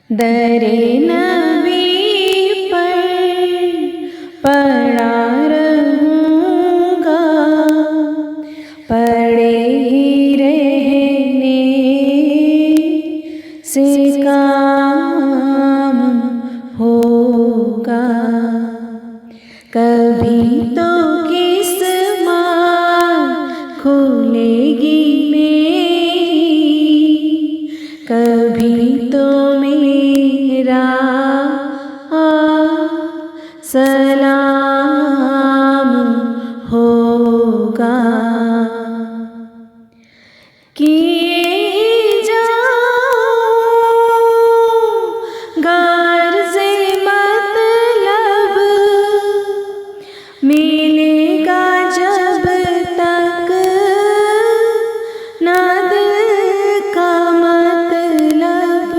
दरे नबी पर पड़ा रहूँगा, पड़े ही रहने से काम होगा। कभी तो किस्मत खुलेगी मेरी, कभी तो मेरा सलाम होगा। किए जाऊंगा अर्ज़े मतलब, मिलेगा जब तक ना दिल का मतलब,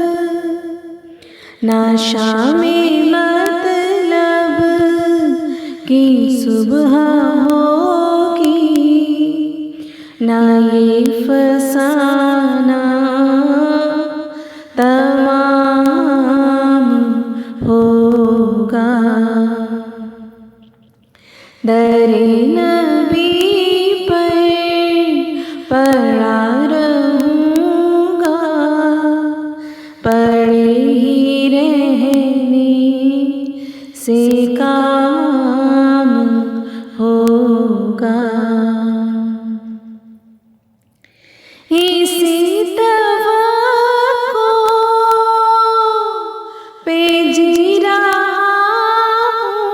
ना शामे मतलब की सुबह होगी, ना ये फसाना तमाम होगा। दरे नबी पर पड़ा रहूँगा, पड़े ही रहने से काम होगा। इसी तवक्को पे जी रहा हूँ,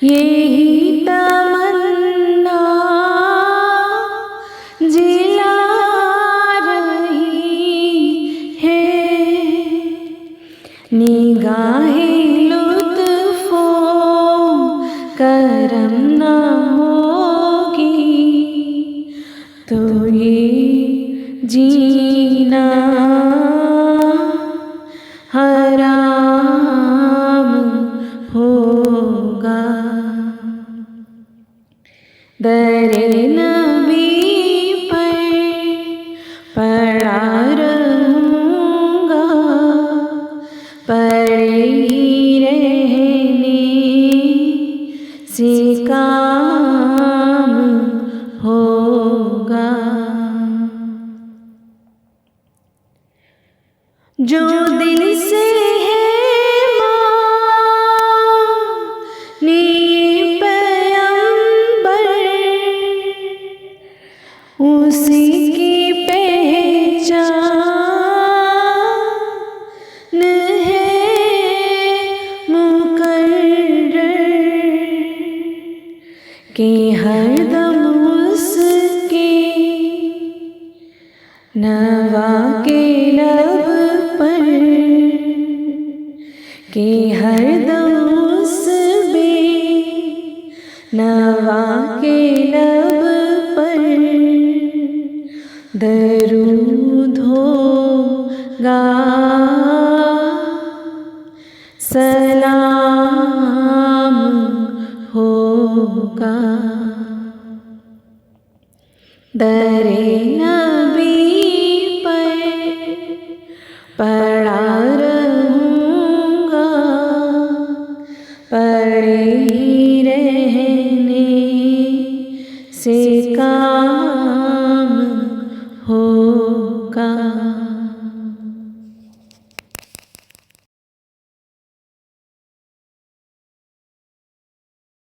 यही तमन्ना जिला रही है। निगाहे लुत्फ़ो करम न होगी तो ये जीना हराम होगा। दरे नबी पर पड़ा रहूँगा, पड़े ही रहने से काम होगा। जो दिल से है मांगने पैगंबर, उसी की पहचान है मुकर्रर, कि हरदम उसके नवा के लब पर, कि हरदम उस बेनवा के लब पर दरूद होगा, सलाम होगा। दरे नबी पर